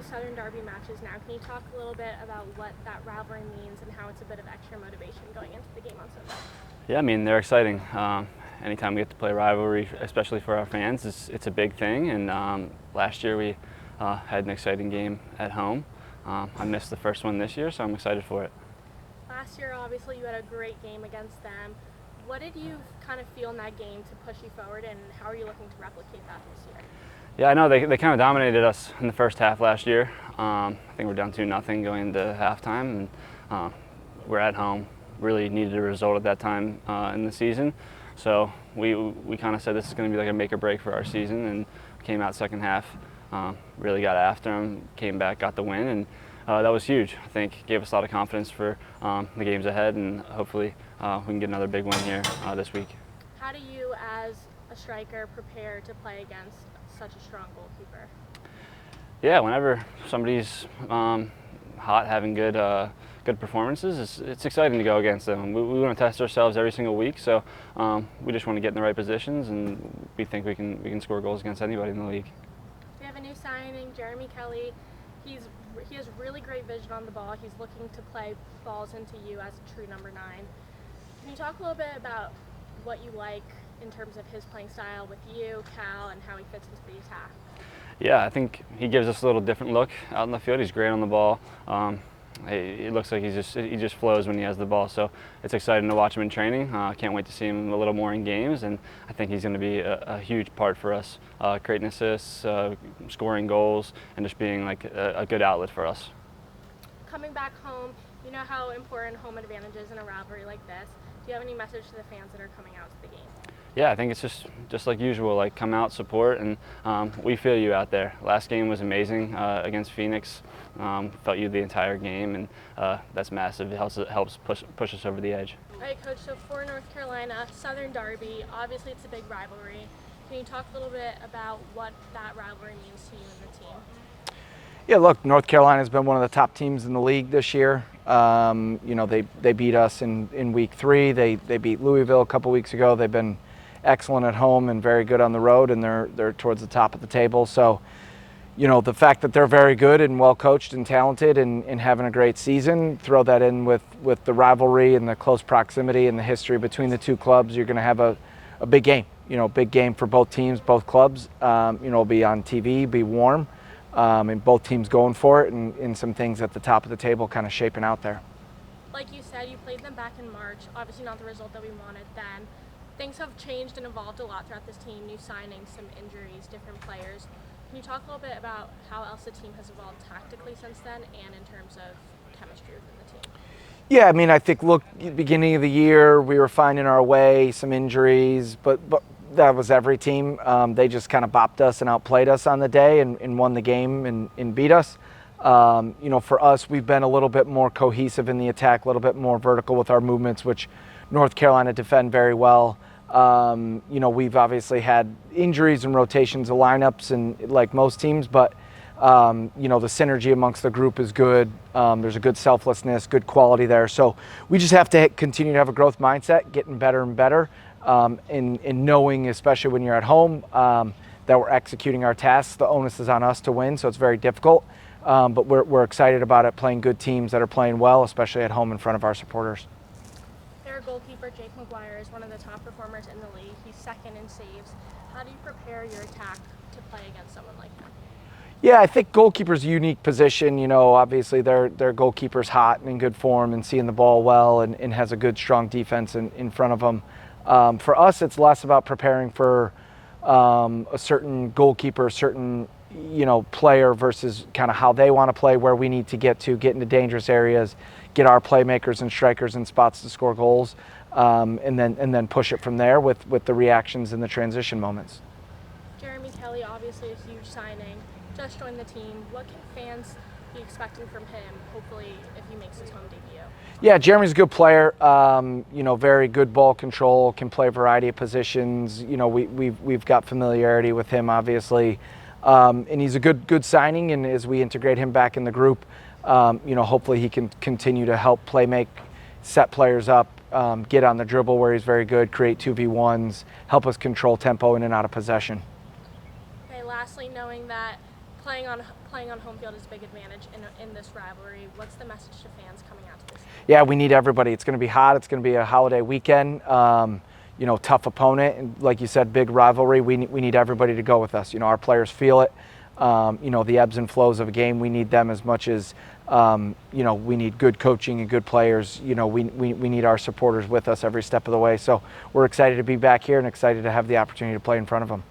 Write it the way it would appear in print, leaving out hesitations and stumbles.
2 Southern Derby matches now. Can you talk a little bit about what that rivalry means and how it's a bit of extra motivation going into the game on Sunday? Yeah, I mean, they're exciting. Anytime we get to play rivalry, especially for our fans, it's a big thing. And last year we had an exciting game at home. I missed the first one this year, so I'm excited for it. Last year, obviously, you had a great game against them. What did you kind of feel in that game to push you forward, and how are you looking to replicate that this year? Yeah, I know they kind of dominated us in the first half last year. I think we're down 2-0 going into halftime, and we're at home. Really needed a result at that time in the season, so we kind of said this is going to be like a make or break for our season, and came out second half, really got after them, came back, got the win, and that was huge. I think gave us a lot of confidence for the games ahead, and hopefully we can get another big win here this week. How do you, as a striker, prepare to play against such a strong goalkeeper? Yeah, whenever somebody's hot, having good performances, it's exciting to go against them. We want to test ourselves every single week, so we just want to get in the right positions, and we think we can score goals against anybody in the league. We have a new signing, Jeremy Kelly. He has really great vision on the ball. He's looking to play balls into you as a true number 9. Can you talk a little bit about what you like in terms of his playing style with you, Cal, and how he fits into the attack? Yeah, I think he gives us a little different look out in the field. He's great on the ball. It looks like he just flows when he has the ball. So it's exciting to watch him in training. Can't wait to see him a little more in games, and I think he's going to be a huge part for us, creating assists, scoring goals, and just being like a good outlet for us. Coming back home, you know how important home advantage is in a rivalry like this. Do you have any message to the fans that are coming out to the game? Yeah, I think it's just like usual, like come out, support, and we feel you out there. Last game was amazing against Phoenix. Felt you the entire game, and that's massive. It helps push us over the edge. All right, Coach, so for North Carolina, Southern Derby, obviously it's a big rivalry. Can you talk a little bit about what that rivalry means to you and the team? Yeah, look, North Carolina's been one of the top teams in the league this year. You know, they beat us in week 3. They beat Louisville a couple weeks ago. They've been excellent at home and very good on the road, and they're towards the top of the table. So, you know, the fact that they're very good and well coached and talented and having a great season, throw that in with the rivalry and the close proximity and the history between the two clubs, you're going to have a big game. You know, big game for both teams, both clubs. You know, it'll be on TV, be warm, and both teams going for it, and some things at the top of the table kind of shaping out there. Like you said, you played them back in March. Obviously not the result that we wanted then. Things have changed and evolved a lot throughout this team, new signings, some injuries, different players. Can you talk a little bit about how else the team has evolved tactically since then and in terms of chemistry within the team? Yeah, I mean, I think, look, beginning of the year, we were finding our way, some injuries, but that was every team. They just kind of bopped us and outplayed us on the day and won the game and beat us. You know, for us, we've been a little bit more cohesive in the attack, a little bit more vertical with our movements, which North Carolina defend very well. You know, we've obviously had injuries and rotations of lineups, and like most teams, but you know, the synergy amongst the group is good. There's a good selflessness, good quality there. So we just have to continue to have a growth mindset, getting better and better, and knowing, especially when you're at home, that we're executing our tasks. The onus is on us to win, so it's very difficult. But we're excited about it, playing good teams that are playing well, especially at home in front of our supporters. Their goalkeeper, Jake McGuire, is one of the top performers in the league. He's second in saves. How do you prepare your attack to play against someone like him? Yeah, I think goalkeeper's a unique position. You know, obviously their goalkeeper's hot and in good form and seeing the ball well and has a good, strong defense in front of them. For us, it's less about preparing for a certain goalkeeper, a certain, you know, player versus kind of how they want to play, where we need to get into dangerous areas, get our playmakers and strikers in spots to score goals, and then push it from there with the reactions and the transition moments. Jeremy Kelly, obviously a huge signing, just joined the team. What can fans be expecting from him, hopefully, if he makes his home debut? Yeah, Jeremy's a good player. You know, very good ball control, can play a variety of positions. You know, we've got familiarity with him, obviously. And he's a good signing, and as we integrate him back in the group, you know, hopefully he can continue to help make, set players up, get on the dribble where he's very good, create 2v1s, help us control tempo in and out of possession. Okay, lastly, knowing that playing on home field is a big advantage in this rivalry. What's the message to fans coming out to this? Yeah, we need everybody. It's going to be hot. It's going to be a holiday weekend. You know, tough opponent, and like you said, big rivalry. We need everybody to go with us. You know, our players feel it. You know, the ebbs and flows of a game. We need them as much as you know, we need good coaching and good players. You know, we need our supporters with us every step of the way. So we're excited to be back here and excited to have the opportunity to play in front of them.